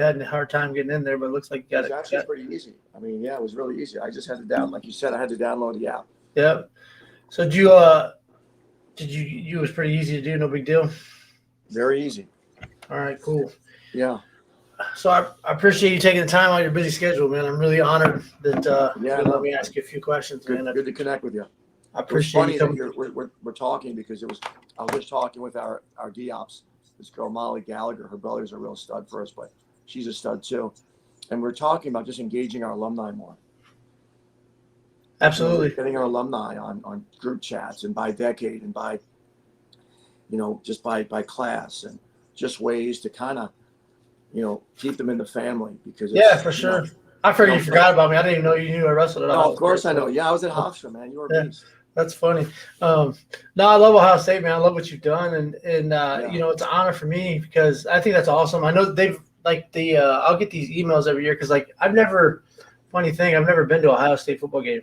had a hard time getting in there, but it looks like you It got was it. actually pretty easy. I mean, yeah, it was really easy. I just had to like you said, I had to download the app. Yeah. So you was pretty easy to do, no big deal. Very easy. All right, cool. Yeah. So I appreciate you taking the time on your busy schedule, man. I'm really honored that you let me ask you a few questions, good, man. Good to connect with you. I appreciate it was funny you that we're talking because I was just talking with our DOps, this girl Molly Gallagher. Her brother's a real stud first, but she's a stud too. And we're talking about just engaging our alumni more. Absolutely. Getting our alumni on group chats and by decade and by, just by class and just ways to kind of, keep them in the family because for sure. I figured you forgot about me. I didn't even know you knew I wrestled at Ohio State. Of course I know. Yeah, I was at Hofstra, man. You were a beast. That's funny. No, I love Ohio State, man. I love what you've done, and it's an honor for me because I think that's awesome. I know they've I'll get these emails every year because I've never been to Ohio State football game.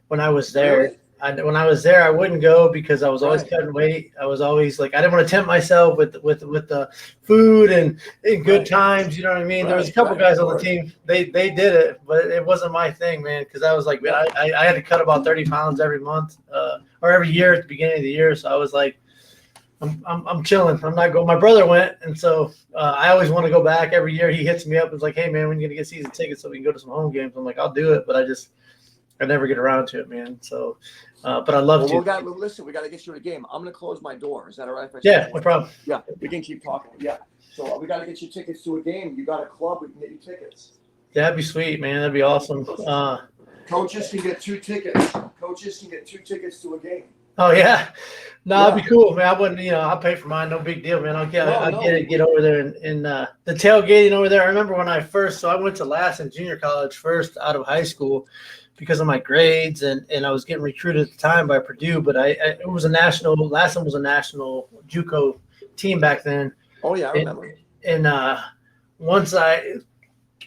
When I was there. Really? I wouldn't go because I was always cutting weight. I was always I didn't want to tempt myself with the food and good times. You know what I mean? There was a couple guys on the team. They did it, but it wasn't my thing, man. Because I was man, I had to cut about 30 pounds every month or every year at the beginning of the year. So I was like, I'm chilling. I'm not going. My brother went, and so I always want to go back every year. He hits me up and is like, "Hey, man, when you gonna get season tickets so we can go to some home games?" I'm like, "I'll do it," but I never get around to it, man. So, but I love to. Listen, we got to get you in a game. I'm going to close my door. Is that all right? Yeah, no problem. Yeah, we can keep talking. Yeah. So we got to get you tickets to a game. You got a club. We can get you tickets. That'd be sweet, man. That'd be awesome. Coaches can get 2 tickets. Coaches can get 2 tickets to a game. Oh, yeah. No, that'd be cool, man. I wouldn't, I'll pay for mine. No big deal, man. I'll get over there and the tailgating over there. I remember when I went to Lassen Junior College first out of high school because of my grades and I was getting recruited at the time by Purdue, but Lassen was a national JUCO team back then. Oh yeah, I remember. And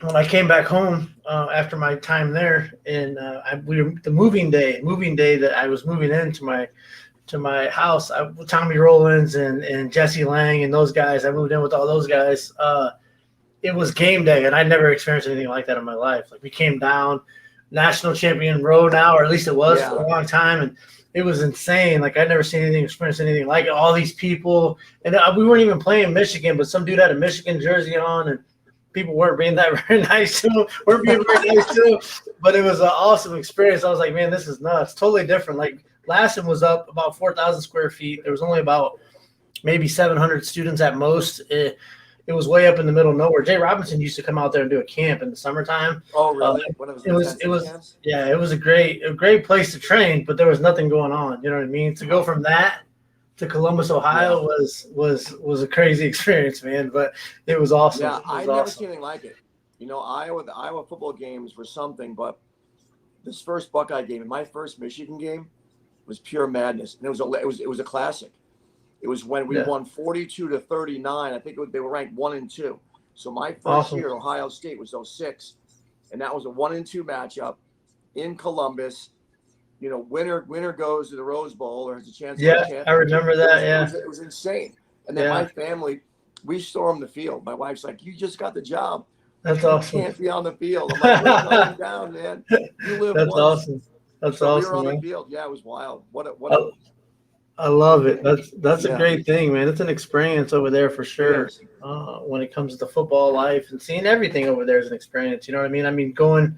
when I came back home after my time there, and the moving day that I was moving into my house, Tommy Rollins and Jesse Lang and those guys, I moved in with all those guys. It was game day, and I'd never experienced anything like that in my life. We came down national champion road now, or at least it was for a long time, and it was insane. I'd never seen experienced anything like it. All these people, and we weren't even playing Michigan, but some dude had a Michigan jersey on, and people weren't being that very nice to him. But it was an awesome experience. I was like, man, this is nuts. Totally different. Lassen was up about 4,000 square feet. There was only about maybe 700 students at most. It was way up in the middle of nowhere. Jay Robinson used to come out there and do a camp in the summertime. Oh, really? It was a great place to train, but there was nothing going on. You know what I mean? To go from that to Columbus, Ohio was a crazy experience, man. But it was awesome. Yeah, I've never seen anything like it. The Iowa football games were something, but this first Buckeye game and my first Michigan game was pure madness, and it was a classic. It was when we won 42-39. I think they were ranked 1 and 2. So my first year, Ohio State was 2006, and that was a 1 and 2 matchup in Columbus. Winner goes to the Rose Bowl or has a chance. Yeah, I remember that. It was insane. And then my family, we stormed the field. My wife's like, "You just got the job. That's awesome. You can't be on the field." I'm like, "We're going down, man. You live That's once." Awesome. That's so awesome. We were on the field. Yeah, it was wild. I love it. That's a great thing, man. It's an experience over there for sure. When it comes to football life and seeing everything over there is an experience. You know what I mean? I mean, going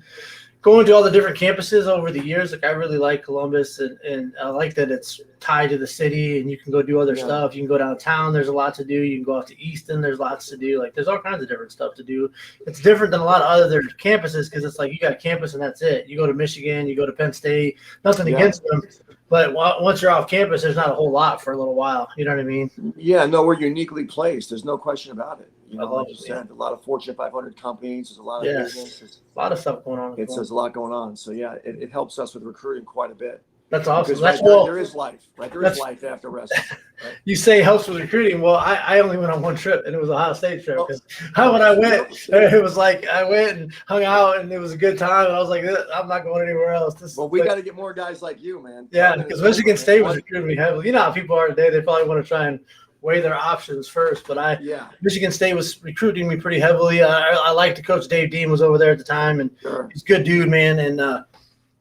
to all the different campuses over the years, I really like Columbus, and I like that it's tied to the city, and you can go do other stuff. You can go downtown. There's a lot to do. You can go out to Easton. There's lots to do. There's all kinds of different stuff to do. It's different than a lot of other campuses because it's you got a campus and that's it. You go to Michigan, you go to Penn State. Nothing against them. But once you're off campus, there's not a whole lot for a little while. You know what I mean? Yeah, no, we're uniquely placed. There's no question about it. Like you said, a lot of Fortune 500 companies. There's a lot of business. There's a lot of stuff going on. There's a lot going on. So, yeah, it helps us with recruiting quite a bit. That's awesome. There is life. There is life after wrestling. Right? You say helps with recruiting. Well, I only went on one trip, and it was a Ohio State trip. Because when I went, it was I went and hung out, and it was a good time. And I was like, I'm not going anywhere else. We got to get more guys like you, man. Yeah, because Michigan State was recruiting me heavily. You know how people are today. They probably want to try and weigh their options first. But Yeah. Michigan State was recruiting me pretty heavily. I liked the coach. Dave Dean was over there at the time, and Sure. he's a good dude, man. And I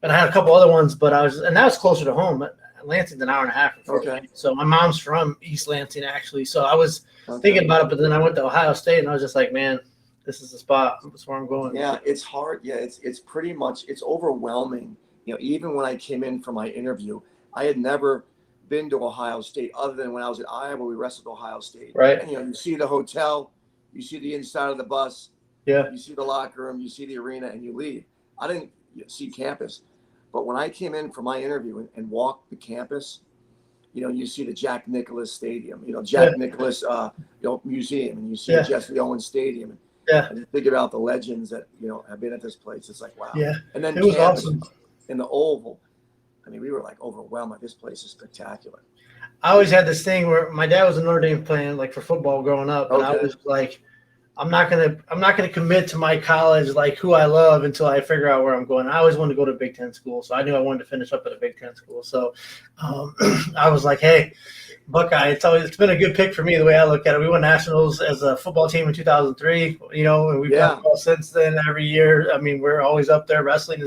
had a couple other ones, but and that was closer to home. Lansing's an hour and a half. Okay. So my mom's from East Lansing, actually. So I was thinking about it, but then I went to Ohio State, and I was just like, man, this is the spot. That's where I'm going. Yeah, it's hard. Yeah, it's pretty much, it's overwhelming. You know, even when I came in for my interview, I had never been to Ohio State other than when I was at Iowa. We wrestled Ohio State. Right. And, you know, you see the hotel, you see the inside of the bus, Yeah. you see the locker room, you see the arena, and you leave. I didn't see campus. But when I came in for my interview and walked the campus, you know, you see the Jack Nicklaus Stadium, you know, Jack Nicklaus, museum, and you see Jesse Owens Stadium. And just think about the legends that, you know, have been at this place. It's like, wow. Yeah. And then it was awesome. In the Oval, I mean, we were like overwhelmed. This place is spectacular. I always had this thing where my dad was a Notre Dame fan, like for football growing up, and I was like, I'm not gonna commit to my college, like who I love, until I figure out where I'm going. I always wanted to go to a Big Ten school, so I knew I wanted to finish up at a Big Ten school. So I was like, hey, Buckeye, it's been a good pick for me the way I look at it. We won nationals as a football team in 2003, you know, and we've done well since then every year. I mean, we're always up there. Wrestling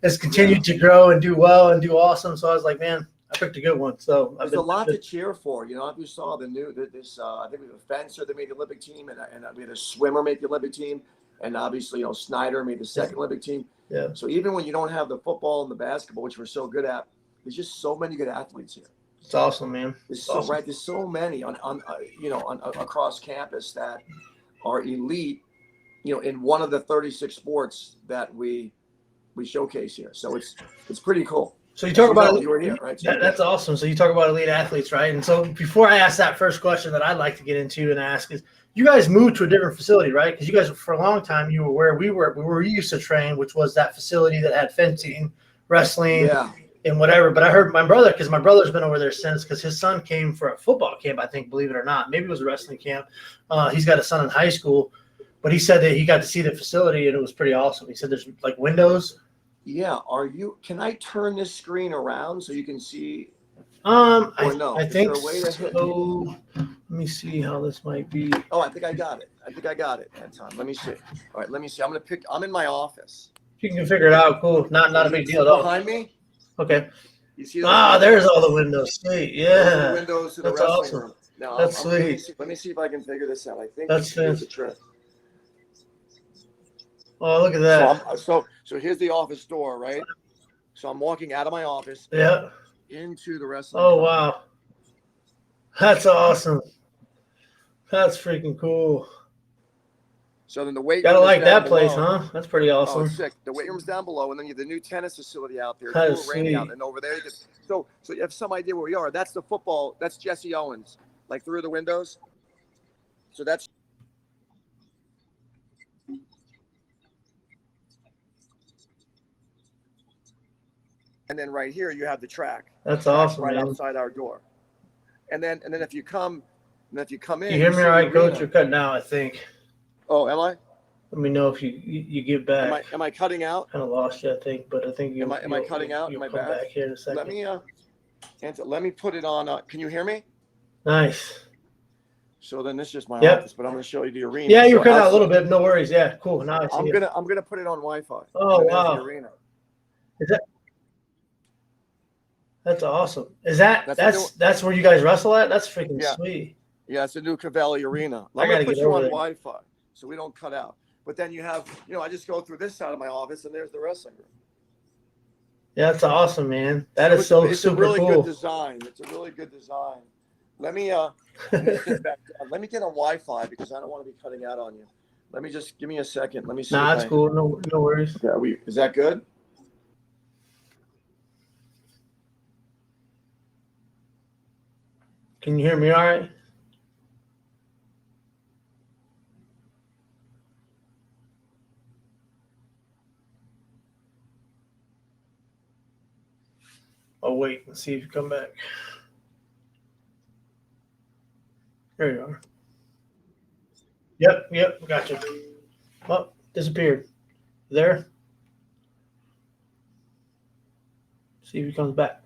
has continued to grow and do well and do awesome. So I was like, man, I picked a good one. So there's a lot to cheer for. You know, if you saw I think we have a fencer that made the Olympic team, and we had a swimmer make the Olympic team, and obviously, you know, Snyder made the second Olympic team. Yeah. So even when you don't have the football and the basketball, which we're so good at, there's just so many good athletes here. It's awesome, man. There's so many across campus that are elite, you know, in one of the 36 sports that we showcase here. So it's pretty cool. So you talk about you were here, right? So that's awesome. So you talk about elite athletes, right? And so before I ask that first question that I'd like to get into and ask is, you guys moved to a different facility, right? Because you guys, for a long time, you were where we used to train, which was that facility that had fencing, wrestling, and whatever. But I heard my brother, because my brother's been over there since, because his son came for a football camp, I think, believe it or not. Maybe it was a wrestling camp. He's got a son in high school, but he said that he got to see the facility, and it was pretty awesome. He said there's like windows. Yeah. Can I turn this screen around so you can see? I think so. Let me see how this might be. Oh, I think I got it, Anton. Let me see. All right, let me see. I'm in my office. You can figure it out. Cool. Not a big deal at all. Behind me? Okay. You see there's all the windows. Sweet. Yeah. The windows to the That's wrestling awesome. room. Now, That's sweet. Let me see if I can figure this out. I think that's the trick. Oh, look at that. So here's the office door, right? So I'm walking out of my office. Yeah. Into the wrestling. Oh, wow. That's awesome. That's freaking cool. So then the weight room. Gotta like that below. place, huh? That's pretty awesome. Oh, sick. The weight room's down below, and then you have the new tennis facility out there. That is sweet. And over there, so you have some idea where we are. That's the football. That's Jesse Owens, like through the windows. So that's. And then right here you have the track. That's awesome, right man. outside our door. And then if you come in, you hear me all right, Coach? You're cutting out, I think. Oh, am I? Let me know if you get back. Am I cutting out? Kind of lost you, I think, but I think you. Am I cutting out? Am I back here in a second? Let me put it on. Can you hear me? Nice. So then this is just my office, but I'm going to show you the arena. Yeah, you're cutting out a little bit. No worries. Yeah, cool. Now I see I'm gonna put it on Wi-Fi. Oh, wow. The arena. Is that? That's awesome. Is that's where you guys wrestle at? That's freaking sweet. Yeah, it's a new Cavelli Arena. I'm gonna put you on Wi-Fi so we don't cut out. But then you have, I just go through this side of my office and there's the wrestling room. Yeah, that's awesome, man. That is so it's super cool. It's a really good design. It's a really good design. Let me get back down. Let me get on Wi-Fi because I don't want to be cutting out on you. Let me just give me a second. Let me see. Nah, that's cool. No worries. Okay, is that good? Can you hear me all right? I'll wait and see if you come back. There you are. Yep, gotcha. Oh, disappeared. There. See if he comes back.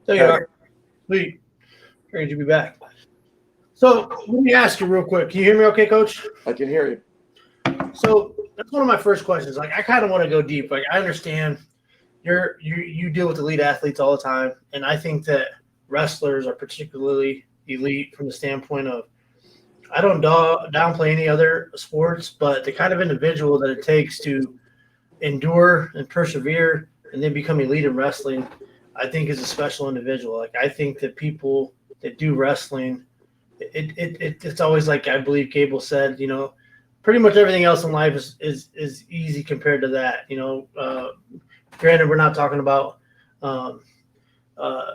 There you are. Sweet. Great to be back. So let me ask you real quick. Can you hear me okay, Coach? I can hear you. So that's one of my first questions. Like, I kind of want to go deep. Like, I understand you deal with elite athletes all the time, and I think that wrestlers are particularly elite from the standpoint of I don't downplay any other sports, but the kind of individual that it takes to endure and persevere and then become elite in wrestling, I think is a special individual. Like, I think that people that do wrestling, it's always like I believe Gable said, pretty much everything else in life is easy compared to that. Granted, we're not talking about um, uh,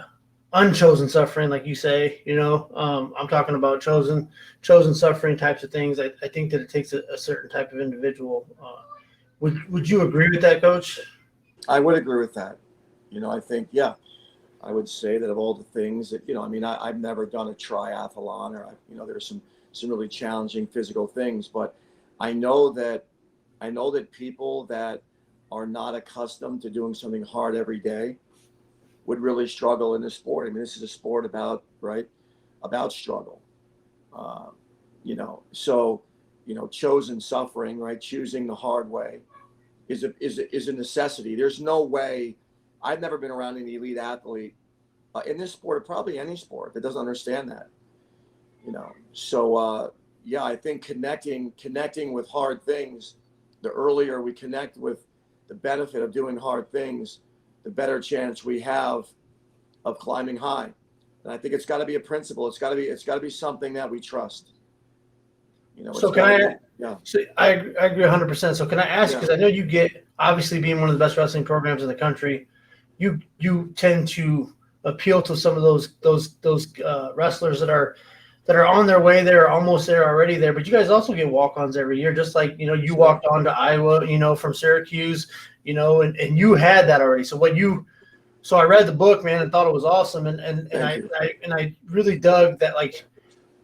unchosen suffering, like you say. I'm talking about chosen suffering types of things. I think that it takes a certain type of individual. Would you agree with that, Coach? I would agree with that. I think, yeah, I would say that of all the things that, I've never done a triathlon or, there's some really challenging physical things, but I know that people that are not accustomed to doing something hard every day would really struggle in this sport. I mean, this is a sport about struggle. Uh, so, chosen suffering, right? Choosing the hard way is a necessity. There's no way. I've never been around an elite athlete in this sport, or probably any sport, that doesn't understand that. So yeah, I think connecting with hard things, the earlier we connect with the benefit of doing hard things, the better chance we have of climbing high. And I think it's got to be a principle. It's got to be something that we trust. So can I? Yeah. So I agree 100%. So can I ask? Because I know you get, obviously being one of the best wrestling programs in the country, you tend to appeal to some of those wrestlers that are on their way there, almost there, already there. But you guys also get walk-ons every year, just like you Sure. walked on to Iowa, from Syracuse, and you had that already. So I read the book, man, and thought it was awesome, and I really dug that, like,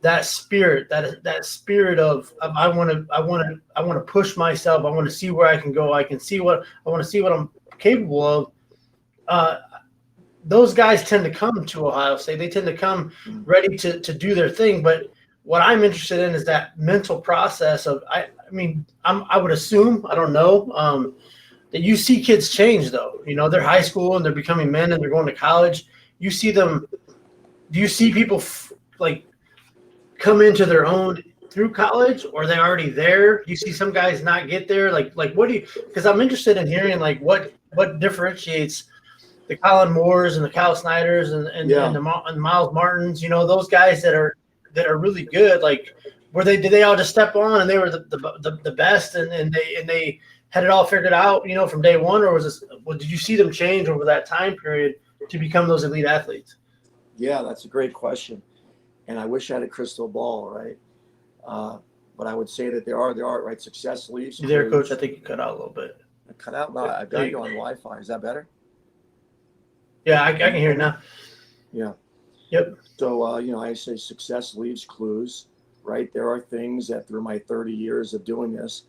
that spirit of I want to push myself. I want to see where I can go. I want to see what I'm capable of. Those guys tend to come to Ohio State. They tend to come ready to do their thing. But what I'm interested in is that mental process of I would assume, I don't know, that you see kids change though. They're high school and they're becoming men and they're going to college. You see them. Do you see people like come into their own through college, or are they already there? You see some guys not get there. Like what do you? Because I'm interested in hearing like what differentiates the Colin Moores and the Kyle Snyders and the Miles Martins. Those guys that are really good. Like, did they all just step on and they were the best and they had it all figured out, from day one, or did you see them change over that time period to become those elite athletes? Yeah, that's a great question. And I wish I had a crystal ball, right? But I would say that there are, right? Success leaves. You there, Coach? I think you cut out a little bit. I cut out? No, I've got you on Wi-Fi. Is that better? Yeah, I can hear it now. Yeah. Yep. So, I say success leaves clues, right? There are things that through my 30 years of doing this,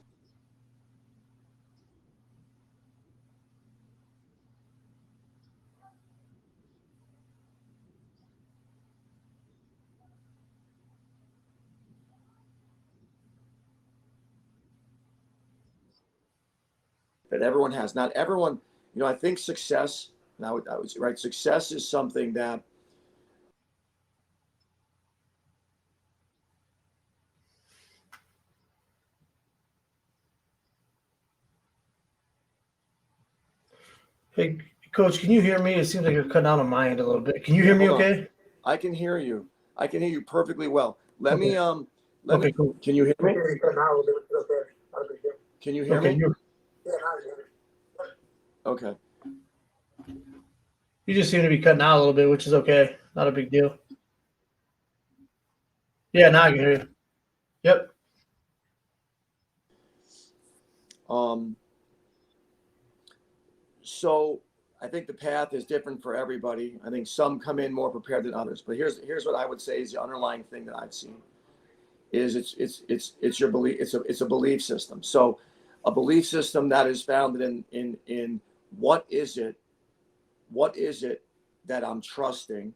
that everyone has. Not everyone, I think success, and I would say, right, success is something that Hey, Coach, can you hear me? It seems like you're cutting out on my end a little bit. Can you hear me okay? I can hear you. I can hear you perfectly well. Let Okay. me Cool. Can you hear me? Can you hear me? Okay. You just seem to be cutting out a little bit, which is okay. Not a big deal. Yeah, now I can hear you. Yep. So I think the path is different for everybody. I think some come in more prepared than others. But here's what I would say is the underlying thing that I've seen is it's your belief. It's a belief system. So a belief system that is founded in what is it that I'm trusting,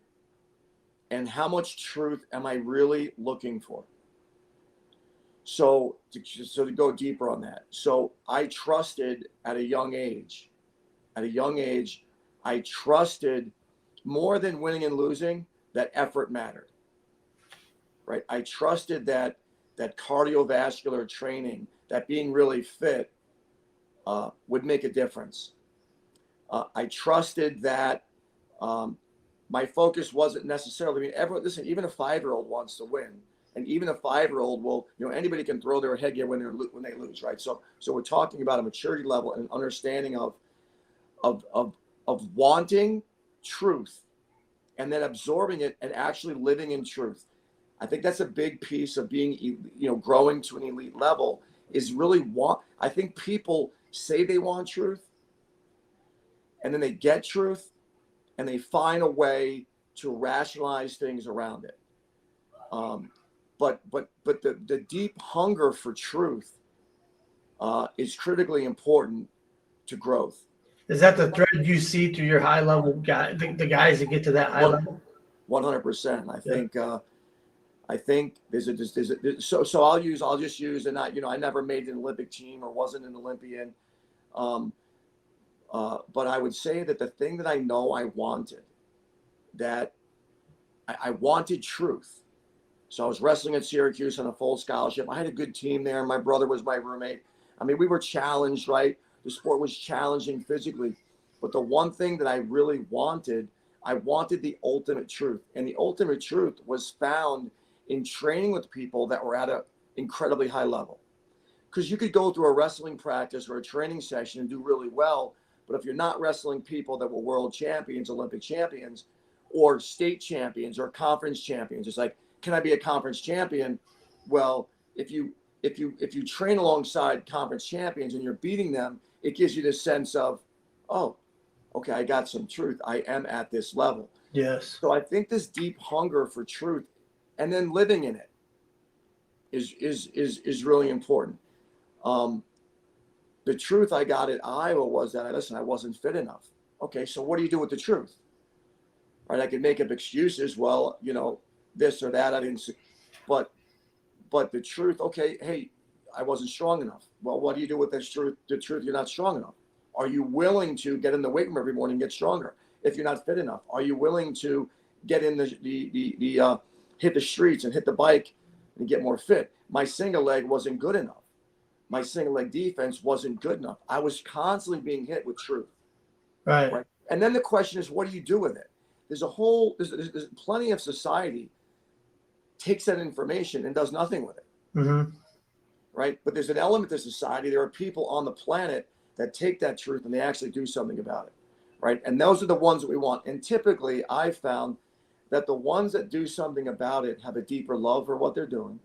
and how much truth am I really looking for? So to go deeper on that. So I trusted at a young age. At a young age, I trusted more than winning and losing that effort mattered. Right? I trusted that cardiovascular training, that being really fit, would make a difference. I trusted that my focus wasn't necessarily. I mean, everyone, listen. Even a 5-year-old wants to win, and even a 5-year-old will. Anybody can throw their headgear when they lose, right? So we're talking about a maturity level and an understanding of wanting truth, and then absorbing it and actually living in truth. I think that's a big piece of being, growing to an elite level. Is really I think people say they want truth, and then they get truth, and they find a way to rationalize things around it. But the deep hunger for truth is critically important to growth. Is that the thread you see through your high level guy, the guys that get to that high level? 100%. I think there's a so I'll just use, and I never made an Olympic team or wasn't an Olympian. But I would say that the thing that I know I wanted, that I wanted truth. So I was wrestling at Syracuse on a full scholarship. I had a good team there. My brother was my roommate. I mean, we were challenged, right? The sport was challenging physically. But the one thing that I really wanted, I wanted the ultimate truth. And the ultimate truth was found in training with people that were at an incredibly high level. Because you could go through a wrestling practice or a training session and do really well. But if you're not wrestling people that were world champions, Olympic champions, or state champions or conference champions, it's like, can I be a conference champion? Well, if you train alongside conference champions and you're beating them, it gives you this sense of, oh, okay, I got some truth. I am at this level. Yes. So I think this deep hunger for truth and then living in it is really important. The truth I got at Iowa was that I wasn't fit enough. Okay, so what do you do with the truth? Right, I could make up excuses. Well, this or that. I didn't see, but the truth. Okay, hey, I wasn't strong enough. Well, what do you do with this truth? The truth, you're not strong enough. Are you willing to get in the weight room every morning and get stronger? If you're not fit enough, are you willing to get in the hit the streets and hit the bike and get more fit? My single leg wasn't good enough. My single leg defense wasn't good enough. I was constantly being hit with truth. Right. And then the question is, what do you do with it? There's plenty of society takes that information and does nothing with it. Mm-hmm. Right. But there's an element to society. There are people on the planet that take that truth and they actually do something about it. Right. And those are the ones that we want. And typically I found that the ones that do something about it have a deeper love for what they're doing.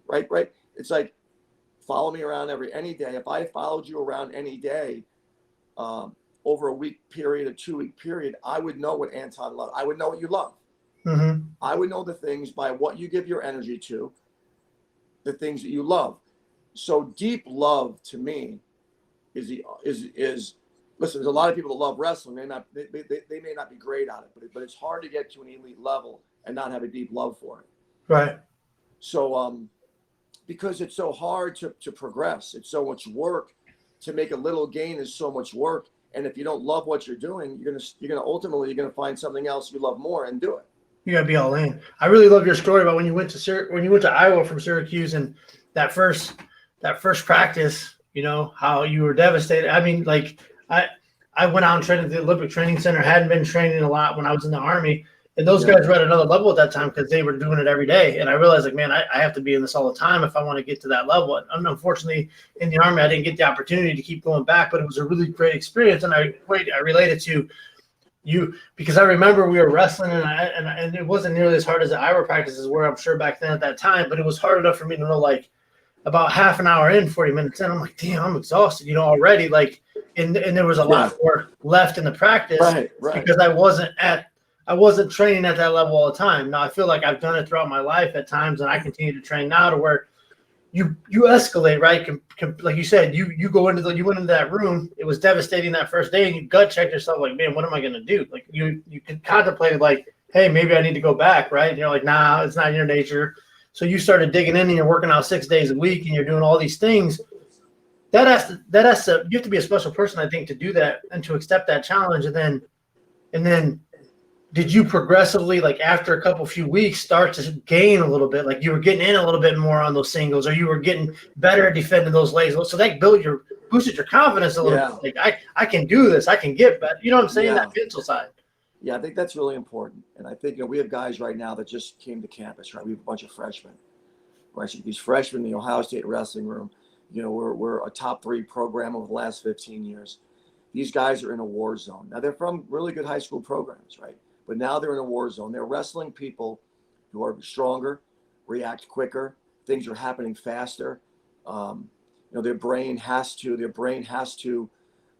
Right. Right. It's like, follow me around any day. If I followed you around any day, over a week period, a 2-week period, I would know what Anton loved. I would know what you love. Mm-hmm. I would know the things by what you give your energy to, the things that you love. So deep love to me is listen, there's a lot of people that love wrestling. They may not be great at it, but it's hard to get to an elite level and not have a deep love for it. Right. So because it's so hard to progress. It's so much work. To make a little gain is so much work. And if you don't love what you're doing, you're gonna ultimately find something else you love more and do it. You gotta be all in. I really love your story about when you went to Iowa from Syracuse and that first practice. How you were devastated. I mean, like I went out and trained at the Olympic Training Center. Hadn't been training a lot when I was in the Army, and those guys were at another level at that time because they were doing it every day. And I realized, like, man, I have to be in this all the time if I want to get to that level. And unfortunately, in the Army, I didn't get the opportunity to keep going back, but it was a really great experience. And I related to you because I remember we were wrestling, and it wasn't nearly as hard as the Iowa practices were, I'm sure, back then at that time. But it was hard enough for me to know, like, about half an hour in, 40 minutes in, I'm like, damn, I'm exhausted, already. Like, and there was a lot more left in the practice because I wasn't training at that level all the time. Now I feel like I've done it throughout my life at times, and I continue to train now to where you escalate, right? Like you said, you went into that room. It was devastating that first day, and you gut checked yourself, like, man, what am I going to do? Like you could contemplate, like, hey, maybe I need to go back, right? And you're like, nah, it's not in your nature. So you started digging in, and you're working out 6 days a week, and you're doing all these things. You have to be a special person, I think, to do that and to accept that challenge. And then did you progressively, like after a few weeks, start to gain a little bit? Like you were getting in a little bit more on those singles, or you were getting better at defending those legs. So that boosted your confidence a little bit. Like I can do this. I can get better. You know what I'm saying? That mental side. Yeah, I think that's really important. And I think, we have guys right now that just came to campus, right? We have a bunch of freshmen, right? So these freshmen in the Ohio State wrestling room, we're a top 3 program over the last 15 years. These guys are in a war zone. Now they're from really good high school programs, right? But now they're in a war zone. They're wrestling people who are stronger, react quicker. Things are happening faster. Their brain has to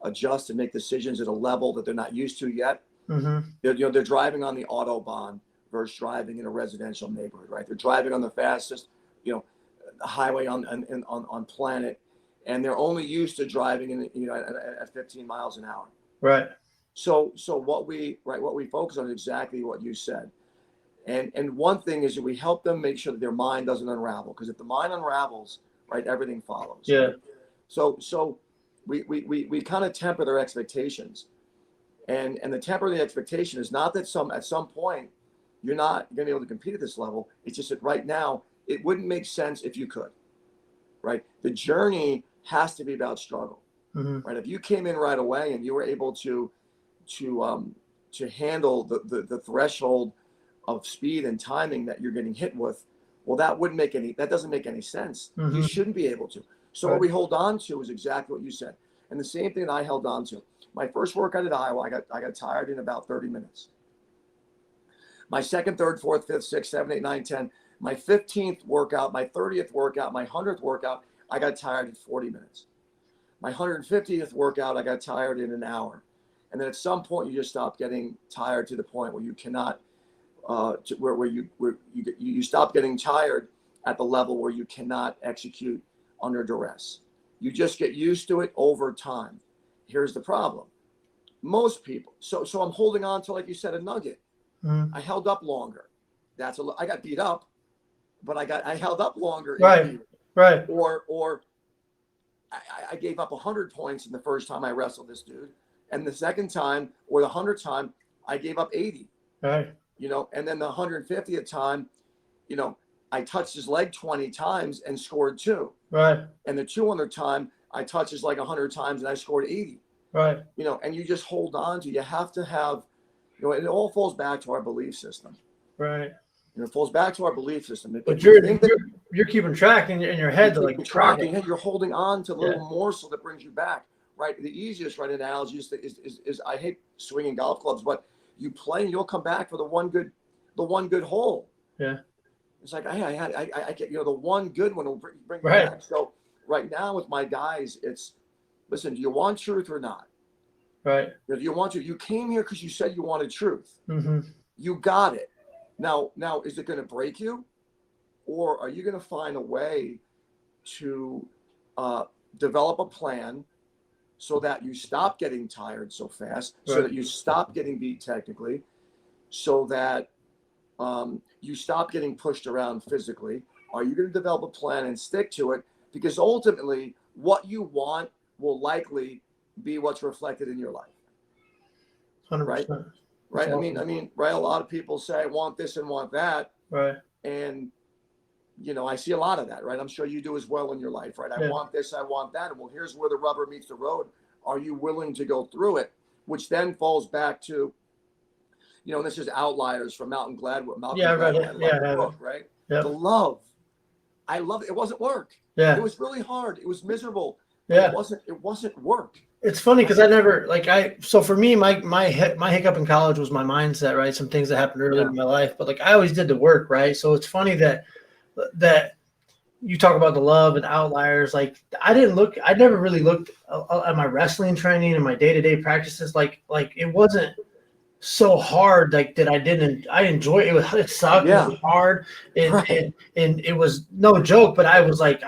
adjust and make decisions at a level that they're not used to yet. Mm-hmm. They're driving on the Autobahn versus driving in a residential neighborhood, right? They're driving on the fastest, highway on planet, and they're only used to driving at 15 miles an hour. Right. So what we focus on is exactly what you said. And one thing is that we help them make sure that their mind doesn't unravel, because if the mind unravels, right, everything follows. Yeah. Right? So we kind of temper their expectations. And the temper of the expectation is not that at some point you're not going to be able to compete at this level. It's just that right now it wouldn't make sense if you could. Right? The journey has to be about struggle. Mm-hmm. Right? If you came in right away and you were able to handle the threshold of speed and timing that you're getting hit with, well, that doesn't make any sense. Mm-hmm. You shouldn't be able to. So what we hold on to is exactly what you said. And the same thing that I held on to. My first workout at Iowa, I got tired in about 30 minutes. My second, third, fourth, fifth, sixth, 7, 8, 9, 10, my 15th workout, my 30th workout, my 100th workout, I got tired in 40 minutes. My 150th workout, I got tired in an hour. And then at some point, you just stop getting tired to the point where you cannot, where you stop getting tired at the level where you cannot execute under duress. You just get used to it over time. Here's the problem. Most people, so I'm holding on to, like you said, a nugget. Mm-hmm. I held up longer. I got beat up, but I held up longer. Right. Right. Or I gave up 100 points in the first time I wrestled this dude. And the second time, or the 100th time, I gave up 80. Right. And then the 150th time, I touched his leg 20 times and scored 2. Right. And the 200th time, I touched his leg 100 times and I scored 80. Right. And you just hold on to, you have to have, it all falls back to our belief system. Right. It falls back to our belief system. But you're keeping track in your head, you're tracking, you're holding on to a little morsel that brings you back. Right. The easiest analogy is I hate swinging golf clubs, but you play and you'll come back for the one good hole. Yeah. It's like I get the one good one will bring you right. back. So right now with my guys, it's listen. Do you want truth or not? Right. Do you want to? You came here because you said you wanted truth. Mm-hmm. You got it. Now is it going to break you, or are you going to find a way to develop a plan so that you stop getting tired so fast, so that you stop getting beat technically, so that you stop getting pushed around physically? Are you going to develop a plan and stick to it? Because ultimately, what you want will likely be what's reflected in your life. 100%. Right? Right. Awesome. I mean, right. A lot of people say, I want this and want that. Right. And, I see a lot of that, right? I'm sure you do as well in your life, right? I want this, I want that. And well, here's where the rubber meets the road. Are you willing to go through it? Which then falls back to, and this is Outliers from Malcolm Gladwell. Book, right? Yep. The love. I love it. It wasn't work. Yeah. It was really hard. It was miserable. Yeah. It wasn't work. It's funny because so for me, my hiccup in college was my mindset, right? Some things that happened early in my life, but I always did the work, right? So it's funny that you talk about the love and Outliers. I never really looked at my wrestling training and my day-to-day practices. It wasn't so hard, like that I enjoyed it. It sucked. It Yeah, was hard, and right. it was no joke. But I was like,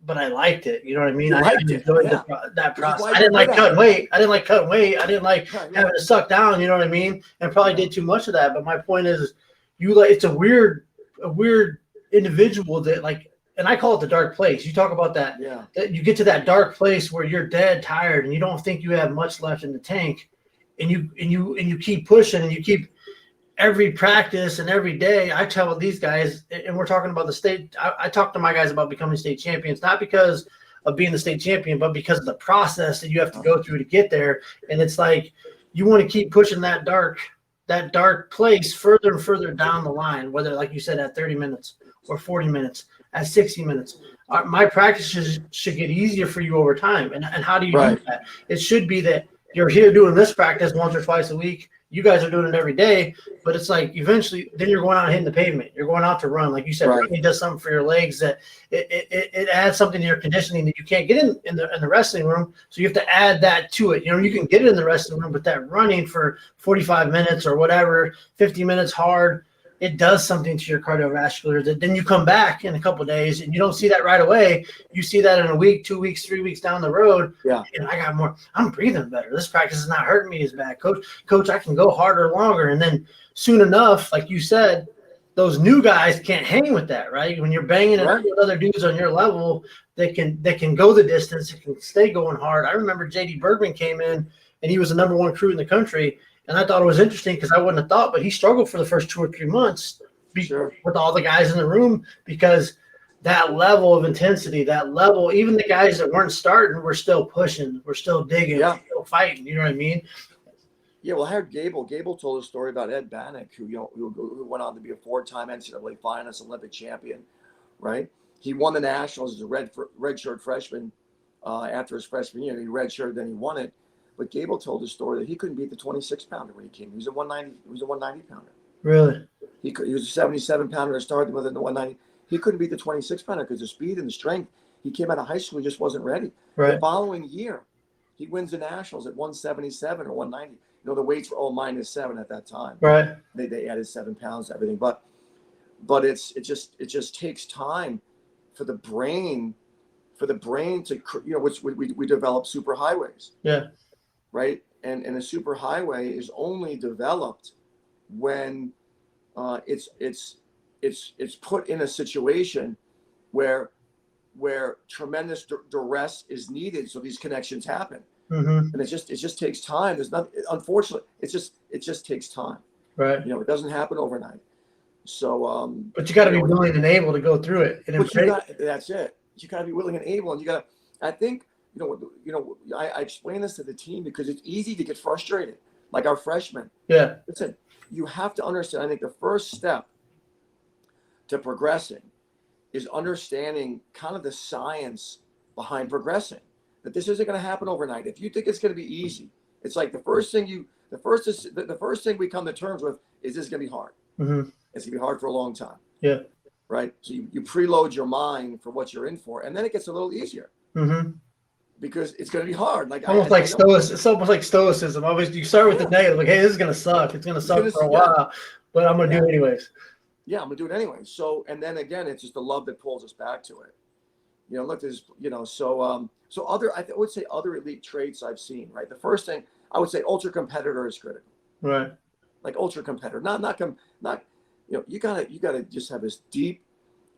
but I liked it. You know what I mean? You I liked it, enjoyed yeah, that which is process. why I you're didn't good like at cutting it. weight. I didn't like cutting weight. I didn't like Right, having right. to suck down. You know what I mean? And probably Yeah, did too much of that. But my point is, you like it's a weird individual that like, and I call it the dark place. You talk about that. yeah, That you get to that dark place where you're dead tired and you don't think you have much left in the tank, and you keep pushing and you keep every practice and every day. I tell these guys, and we're talking about the state. I talk to my guys about becoming state champions, not because of being the state champion, but because of the process that you have to go through to get there. And it's like you want to keep pushing that dark place further and further down the line, whether, like you said, at 30 minutes or 40 minutes, at 60 minutes. My practices should get easier for you over time. And how do you do right, that? It should be that you're here doing this practice once or twice a week. You guys are doing it every day, but it's like eventually then you're going out hitting the pavement. You're going out to run. Like you said, right. running does something for your legs that it adds something to your conditioning that you can't get in the wrestling room. So you have to add that to it. You know, you can get it in the wrestling room, but that running for 45 minutes or whatever, 50 minutes hard, it does something to your cardiovascular. That then you come back in a couple of days and you don't see that right away. You see that in a week, 2 weeks, 3 weeks down the road. Yeah, And I got more. I'm breathing better. This practice is not hurting me as bad, coach. I can go harder, longer. And then soon enough, like you said, those new guys can't hang with that, right? When you're banging it right. with other dudes on your level, they can go the distance, they can stay going hard. I remember JD Bergman came in and he was the number one recruit in the country. And I thought it was interesting because I wouldn't have thought, but he struggled for the first 2 or 3 months Sure. with all the guys in the room because that level of intensity, that level, even the guys that weren't starting were still pushing, we're still digging, we're Yeah, still fighting. You know what I mean? yeah. Well, I heard Gable. Gable told a story about Ed Bannock, who went on to be a 4-time NCAA finalist, Olympic champion. Right. He won the nationals as a redshirt freshman. After his freshman year, he redshirted, then he won it. But Gable told a story that he couldn't beat the 26-pounder when he came. He was a 190. He was a 190-pounder. Really? He was a 77-pounder to start with in the 190. He couldn't beat the 26-pounder because the speed and the strength. He came out of high school, he just wasn't ready. Right. The following year, he wins the nationals at 177 or 190. You know, the weights were all -7 at that time. Right. They added 7 pounds to everything, but it just takes time for the brain to, you know, which we develop superhighways. Yeah. Right, and a superhighway is only developed when it's put in a situation where tremendous duress is needed, so these connections happen. Mm-hmm. And it just takes time. There's nothing. Unfortunately, it just takes time. Right. You know, it doesn't happen overnight. So, but you got to be willing and able to go through it. And that's it. You got to be willing and able, and you got to. I think I explain this to the team because it's easy to get frustrated, like our freshmen. Yeah. Listen, you have to understand. I think the first step to progressing is understanding kind of the science behind progressing. That this isn't going to happen overnight. If you think it's going to be easy, it's like the first thing we come to terms with is this is going to be hard. Mm-hmm. It's going to be hard for a long time. Yeah. Right. So you preload your mind for what you're in for, and then it gets a little easier. Mm-hmm. Because it's going to be hard. Like almost like stoicism. It's almost like stoicism. Obviously, you start with the negative, like, "Hey, this is gonna suck. It's gonna suck for a while, but I'm gonna do it anyways." Yeah, I'm gonna do it anyway. So, and then again, it's just the love that pulls us back to it. You know, look, there's, so other, I would say other elite traits I've seen. Right, the first thing I would say, ultra competitor is critical. Right. Like ultra competitor, not. You gotta just have this deep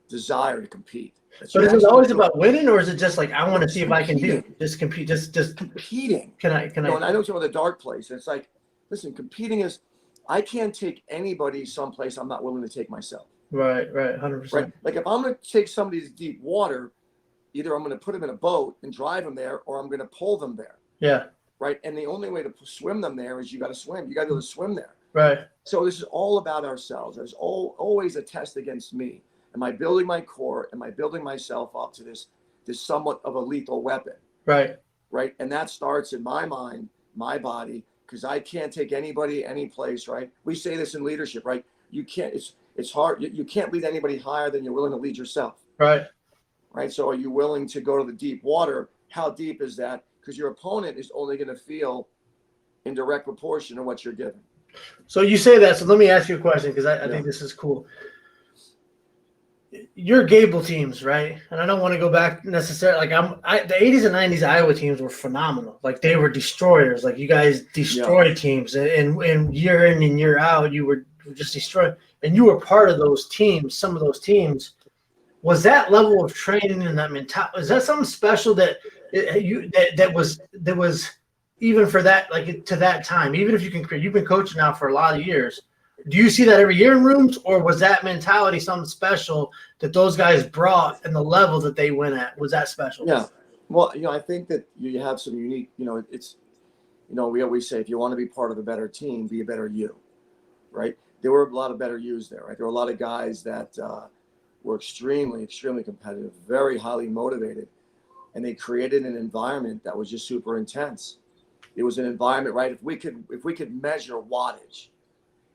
desire to compete. But is it always about winning, or is it just like I want to see if I can do just compete, just competing? Can I? And I know it's about the dark place. It's like, listen, competing is, I can't take anybody someplace I'm not willing to take myself. Right, 100%. Right. Like if I'm going to take somebody to deep water, either I'm going to put them in a boat and drive them there, or I'm going to pull them there. Yeah. Right. And the only way to swim them there is you got to swim. You got to be able to swim there. Right. So this is all about ourselves. There's always a test against me. Am I building my core? Am I building myself up to this somewhat of a lethal weapon? Right. Right. And that starts in my mind, my body, because I can't take anybody any place. Right. We say this in leadership, right? You can't, it's hard. You can't lead anybody higher than you're willing to lead yourself. Right. Right. So are you willing to go to the deep water? How deep is that? Because your opponent is only going to feel in direct proportion to what you're giving. So you say that. So let me ask you a question because I Yeah. think this is cool. Your Gable teams, right? And I don't want to go back necessarily. The 80s and 90s Iowa teams were phenomenal. Like they were destroyers. Like you guys Yeah. destroyed teams, and year in and year out, you were just destroyed. And you were part of those teams. Some of those teams. Was that level of training and that mentality? Is that something special that was even for that, like to that time? Even if you can create, you've been coaching now for a lot of years. Do you see that every year in rooms, or was that mentality something special that those guys brought and the level that they went at? Was that special? Yeah. Well, I think that you have some unique, it's, we always say if you want to be part of a better team, be a better you, right? There were a lot of better yous there, right? There were a lot of guys that were extremely, extremely competitive, very highly motivated, and they created an environment that was just super intense. It was an environment, right? If we could measure wattage,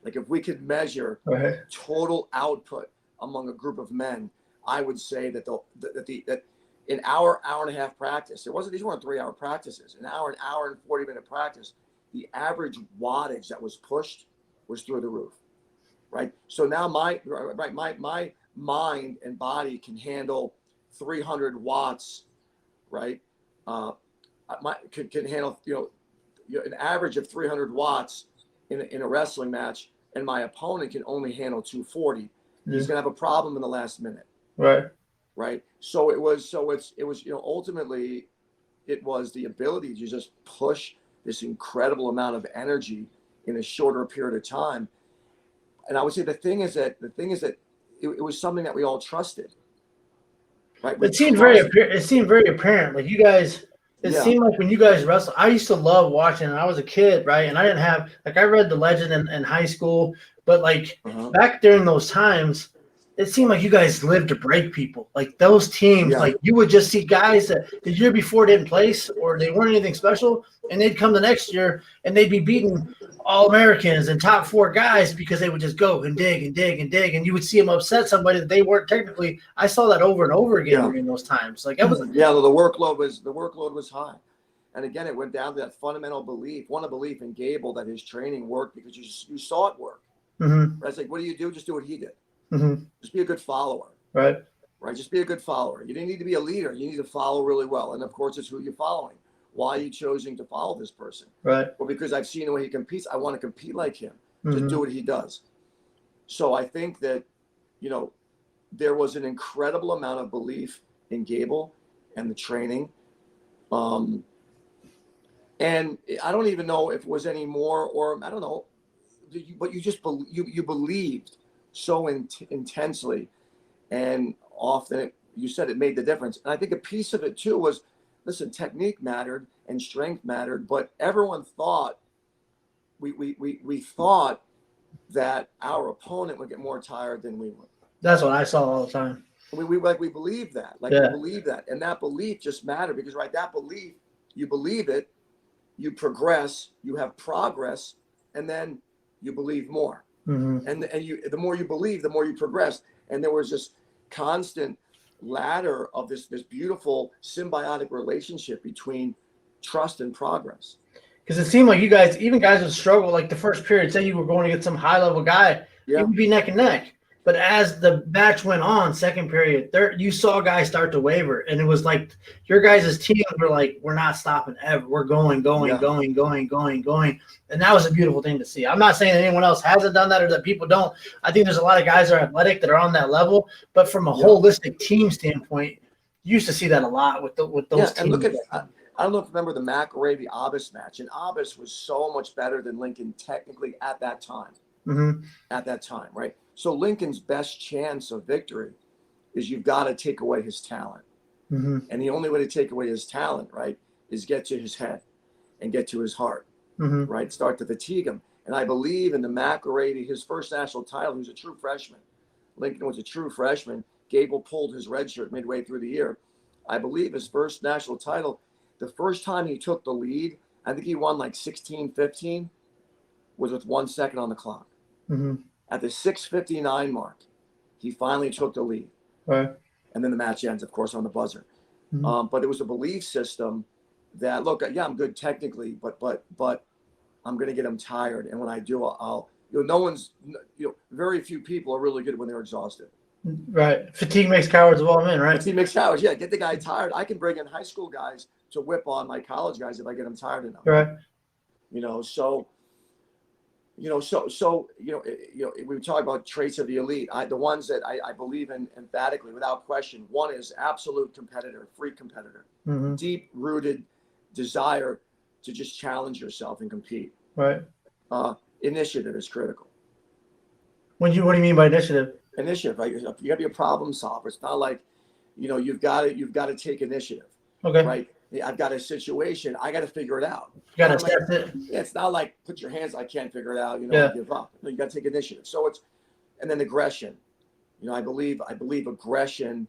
like if we could measure Right. total output among a group of men, I would say that in hour and a half practice, these weren't 3 hour practices, an hour and 40-minute practice, the average wattage that was pushed was through the roof, right? So now my mind and body can handle 300 watts, right? Uh, can handle an average of 300 watts in a wrestling match, and my opponent can only handle 240. Yeah. He's going to have a problem in the last minute, Right. right? So it was ultimately it was the ability to just push this incredible amount of energy in a shorter period of time. And I would say the thing is that it was something that we all trusted, right? We trust. It seemed very apparent. Like you guys, it Yeah. seemed like when you guys wrestled, I used to love watching. And I was a kid, right? And I didn't have like I read the Legend in high school, but like Uh-huh. back during those times, it seemed like you guys lived to break people. Like those teams, Yeah. like you would just see guys that the year before didn't place or they weren't anything special, and they'd come the next year and they'd be beating all Americans and top four guys because they would just go and dig and dig and dig, and you would see them upset somebody that they weren't technically. I saw that over and over again Yeah. during those times. Like that was Yeah. The workload was high. And again, it went down to that fundamental belief, one, a belief in Gable that his training worked because you saw it work. mm-hmm, Right? It's like, what do you do? Just do what he did. mm-hmm, Just be a good follower. right, Right? Just be a good follower. You didn't need to be a leader. You need to follow really well. And of course, it's who you're following. Why are you choosing to follow this person? right, Well, because I've seen the way he competes. I want to compete like him. Just mm-hmm. do what he does. So I think that, there was an incredible amount of belief in Gable and the training. Um, and I don't even know if it was any more, or I don't know, but you just you believed so intensely, and often you said it made the difference. And I think a piece of it too was, listen, technique mattered and strength mattered, but everyone thought we thought that our opponent would get more tired than we would. That's what I saw all the time. We believe that, Yeah, and that belief just mattered because, right, that belief, you believe it, you progress, you have progress, and then you believe more, mm-hmm. and the more you believe, the more you progress, and there was this constant ladder of this beautiful symbiotic relationship between trust and progress. Because it seemed like you guys, even guys would struggle. Like the first period, say you were going to get some high level guy, it Yeah, would be neck and neck. But as the match went on, second period, there you saw guys start to waver, and it was like your guys' teams were like, "We're not stopping ever. We're going, going, yeah, going, going, going, going," and that was a beautiful thing to see. I'm not saying that anyone else hasn't done that or that people don't. I think there's a lot of guys that are athletic that are on that level, but from a yeah, holistic team standpoint, you used to see that a lot with yeah. those And look teams. at, I don't know if you remember the McElravy Abbas match, and Abbas was so much better than Lincoln technically at that time. Mm-hmm. Right? So Lincoln's best chance of victory is you've got to take away his talent. Mm-hmm. And the only way to take away his talent, right, is get to his head and get to his heart, Mm-hmm. right? Start to fatigue him. And I believe in the McElravy, his first national title, he was a true freshman. Lincoln was a true freshman. Gable pulled his red shirt midway through the year. I believe his first national title, the first time he took the lead, I think he won like 16-15, was with 1 second on the clock. Mm-hmm. At the 6:59 mark, he finally took the lead. Right. And then the match ends, of course, on the buzzer. Mm-hmm. But it was a belief system that, look, yeah, I'm good technically, but I'm going to get them tired. And when I do, I'll no one's, very few people are really good when they're exhausted. Right. Fatigue makes cowards of all men, right? Fatigue makes cowards. Yeah. Get the guy tired. I can bring in high school guys to whip on my college guys if I get them tired enough. Right. So we talk about traits of the elite. The ones that I believe in emphatically, without question. One is absolute competitor, free competitor, Mm-hmm. deep rooted desire to just challenge yourself and compete. Right. Initiative is critical. What do you mean by initiative? Initiative, right? You got to be a problem solver. It's not like, you've got to take initiative. Okay. Right. I've got a situation. I got to figure it out. You got to assess it. Yeah, it's not like put your hands. I can't figure it out. Yeah. I give up. No, you got to take initiative. So and then aggression. I believe aggression.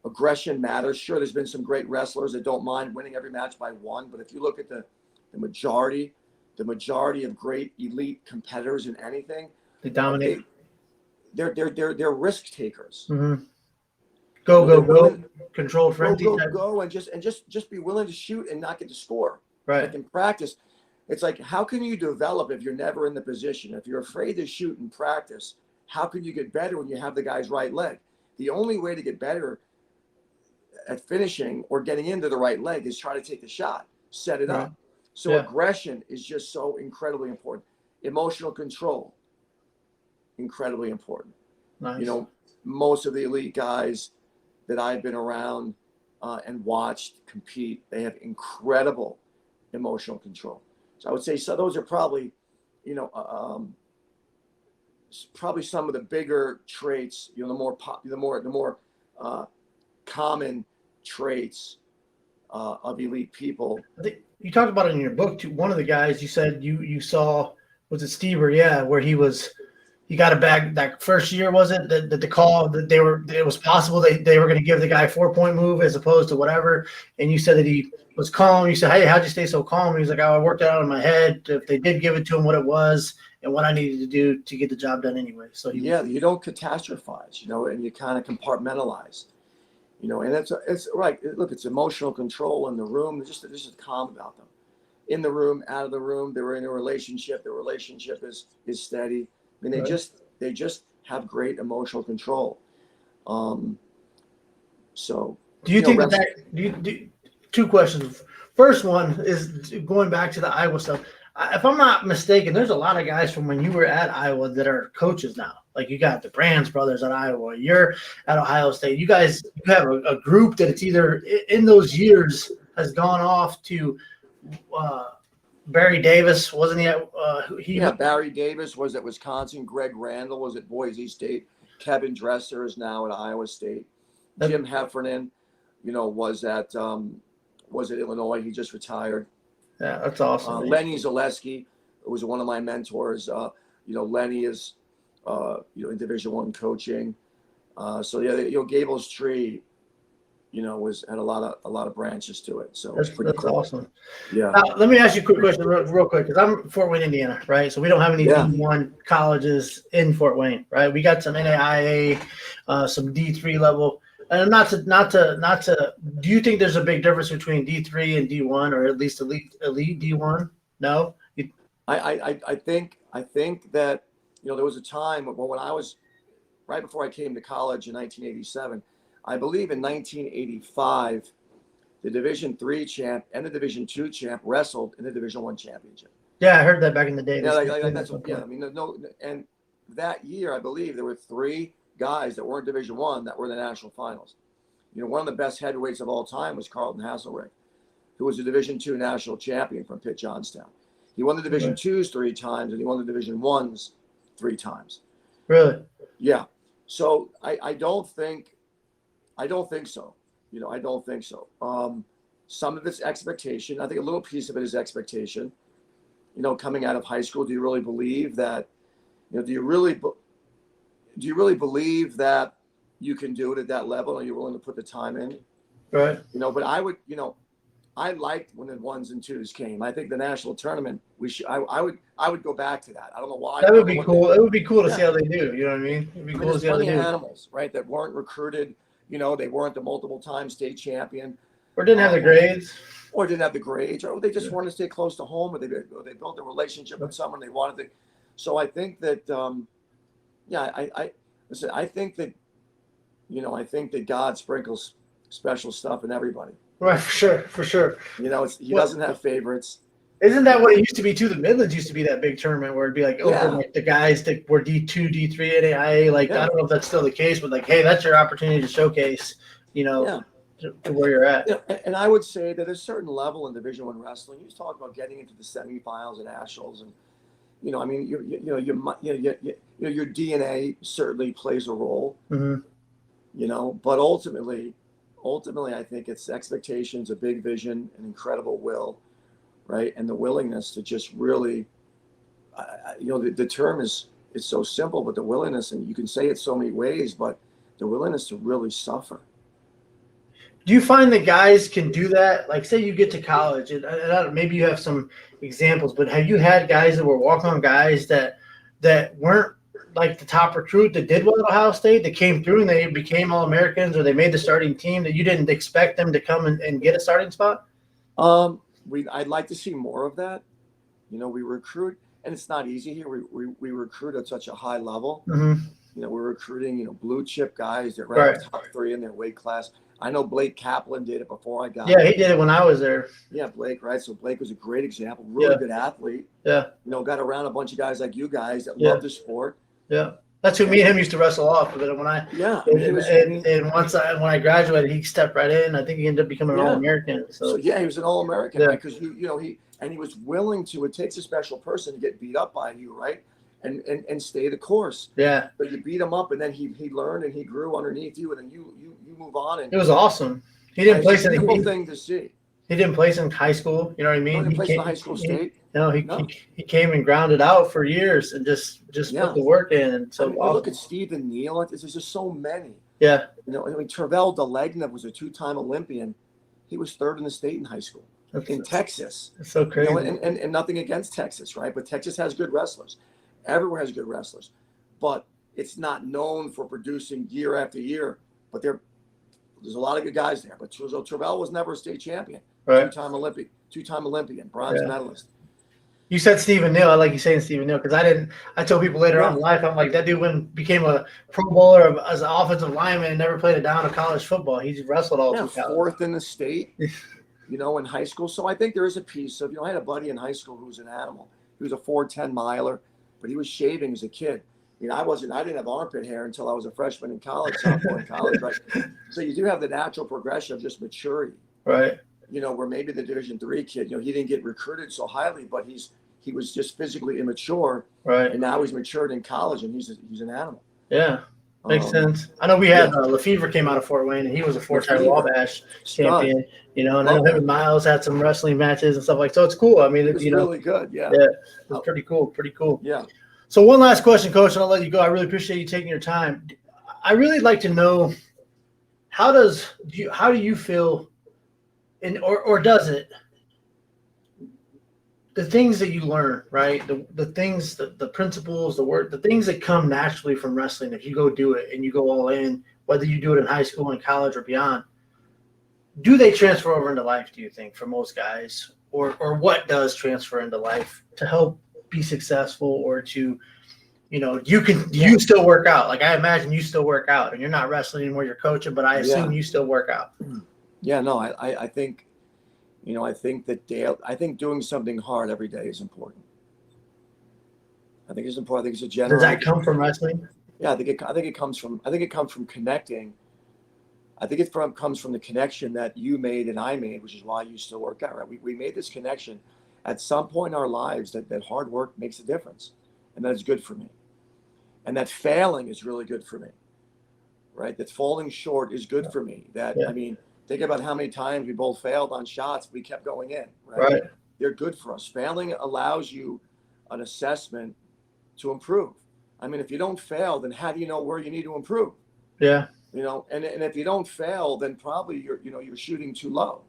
Aggression matters. Sure, there's been some great wrestlers that don't mind winning every match by one, but if you look at the majority of great elite competitors in anything, they dominate. They're risk takers. Mm-hmm. Go. Controlled frenzy. Go, and just be willing to shoot and not get to score. Right. Like in practice, it's like, how can you develop if you're never in the position? If you're afraid to shoot in practice, how can you get better when you have the guy's right leg? The only way to get better at finishing or getting into the right leg is try to take the shot, set it up. So aggression is just so incredibly important. Emotional control, incredibly important. Nice. Most of the elite guys that I've been around and watched compete, they have incredible emotional control. So I would say those are probably, probably some of the bigger traits, the more common traits of elite people. I think you talked about it in your book too. One of the guys you said you saw, was it Stever? Yeah, where he got a bag that first year, was it? The call that it was possible they were going to give the guy a 4-point move as opposed to whatever. And you said that he was calm. You said, "Hey, how'd you stay so calm?" And he's like, "Oh, I worked it out in my head. If they did give it to him, what it was and what I needed to do to get the job done anyway." So you don't catastrophize, and you kind of compartmentalize, and it's right. Look, it's emotional control in the room. They're just calm about them. In the room, out of the room, they were in a relationship. The relationship is steady. I mean, they just have great emotional control. So do you think do two questions. First one is going back to the Iowa stuff. If I'm not mistaken, there's a lot of guys from when you were at Iowa that are coaches now. Like you got the Brands brothers at Iowa. You're at Ohio State. You guys have a group that it's either in those years has gone off to Barry Davis, wasn't he? Barry Davis was at Wisconsin. Greg Randall was at Boise State. Kevin Dresser is now at Iowa State. Jim Heffernan, was at Illinois. He just retired. Yeah, that's awesome. Lenny Zaleski was one of my mentors. Lenny is, in Division I coaching. Gable's Tree, had a lot of branches to it. So that's cool. Awesome. Yeah. Now, let me ask you a quick question real quick, because I'm Fort Wayne, Indiana, right? So we don't have any D1 colleges in Fort Wayne, right? We got some NAIA, some D3 level. And not to. Do you think there's a big difference between D3 and D1, or at least elite D1? No. I think that there was a time when I was right before I came to college in 1987. I believe in 1985, the Division III champ and the Division II champ wrestled in the Division I championship. Yeah, I heard that back in the day. And that year, I believe there were 3 guys that weren't Division I that were in the national finals. One of the best heavyweights of all time was Carlton Hasselrick, who was a Division II national champion from Pitt Johnstown. He won the Division IIs 3 times, and he won the Division Is 3 times. Really? Yeah. So I don't think so. I don't think so. Some of it's expectation. I think a little piece of it is expectation. Coming out of high school, do you really believe that? Do you really believe that you can do it at that level? Are you willing to put the time in? Right. But I would. I liked when the 1s and 2s came. I think the national tournament. I would go back to that. I don't know why. That would be cool. It would be cool to see how they do. You know what I mean? It'd be cool to see how they do. Animals, right? That weren't recruited. They weren't the multiple-time state champion. Or didn't have the grades. or didn't have the grades, or they just Yeah. wanted to stay close to home, or they built a relationship with someone they wanted to. So I think that, yeah, I listen. I think that, I think that God sprinkles special stuff in everybody. Right, for sure, for sure. He What doesn't have favorites. isn't that what it used to be too? The Midlands used to be that big tournament where it'd be like open, Yeah, like the guys that were D2, D3 at AIA. Like I yeah, don't know if that's still the case, but like, hey, that's your opportunity to showcase, yeah. to where you're at. And I would say that at a certain level in Division One wrestling, you talk about getting into the semifinals and nationals, and I mean, your DNA certainly plays a role. Mm-hmm. But ultimately, I think it's expectations, a big vision, an incredible will, right, and the willingness to just really, the term is it's so simple, but the willingness, and you can say it so many ways, but the willingness to really suffer. Do you find that guys can do that? Like, say you get to college, and maybe you have some examples, but have you had guys that were walk-on guys that weren't like the top recruit that did well at Ohio State, that came through and they became All-Americans or they made the starting team, that you didn't expect them to come and get a starting spot? I'd like to see more of that. We recruit, and it's not easy here. We recruit at such a high level. Mm-hmm. We're recruiting, blue chip guys that Right. rank top 3 in their weight class. I know Blake Kaplan did it before I got. Yeah, he did it when I was there. Yeah, Blake, right? So Blake was a great example, really good athlete. Yeah. Got around a bunch of guys like you guys that Yeah. love the sport. Yeah. That's who me and him used to wrestle off. But when I graduated, he stepped right in. I think he ended up becoming an All-American. So yeah, he was an All-American, Yeah. right? Because he was willing to. It takes a special person to get beat up by you, right? And stay the course. Yeah. But you beat him up, and then he learned and he grew underneath you, and then you move on. And it was awesome. He didn't place it's a beautiful in thing to see. he didn't place in high school. You know what I mean? He didn't place in came, the high school state. He came and grounded out for years and just put the work in. And so look at Stephen Neal. There's just so many. Yeah. Tervel Delegna was a 2-time Olympian. He was 3rd in the state in high school in Texas. It's so crazy. And nothing against Texas, right? But Texas has good wrestlers. Everywhere has good wrestlers. But it's not known for producing year after year. But there's a lot of good guys there. But Tervel was never a state champion. Right. 2-time Olympian, bronze medalist. You said Stephen Neal. I like you saying Stephen Neal because I told people later on in life, I'm like, that dude became a Pro Bowler as an offensive lineman and never played a down of college football. He's wrestled all through college. 4th in the state, in high school. So I think there is a piece of, I had a buddy in high school who was an animal. He was a 4.10 miler, but he was shaving as a kid. I didn't have armpit hair until I was a freshman in college, sophomore in college, right? So you do have the natural progression of just maturity. Right. Where maybe the Division III kid, he didn't get recruited so highly, but he was just physically immature. Right. And now he's matured in college, and he's an animal. Yeah. Makes sense. I know we had Lefevre came out of Fort Wayne, and he was a 4-time Wabash champion. And I know him and Miles had some wrestling matches and stuff like that. So it's cool. I mean, it's really good. Yeah. Yeah. It's pretty cool. Yeah. So one last question, Coach, and I'll let you go. I really appreciate you taking your time. I really like to know how do you feel, or does it? The things that you learn, right? The things, the principles, the work, the things that come naturally from wrestling. If you go do it and you go all in, whether you do it in high school and college or beyond, do they transfer over into life? Do you think for most guys, or what does transfer into life to help be successful, or to, you still work out? Like I imagine you still work out, and you're not wrestling anymore, you're coaching, but I assume you still work out. Yeah, no, I think, I think doing something hard every day is important. I think it's important. I think it's a general. Does that come from wrestling? Yeah, I think it comes from connecting. I think it comes from the connection that you made and I made, which is why you still work out, right? We made this connection at some point in our lives that hard work makes a difference, and that is good for me. And that failing is really good for me, right? That falling short is good for me. I mean, think about how many times we both failed on shots, we kept going in, right? They're good for us. Failing allows you an assessment to improve. I mean, if you don't fail, then how do you know where you need to improve? Yeah. And if you don't fail, then probably you're shooting too low.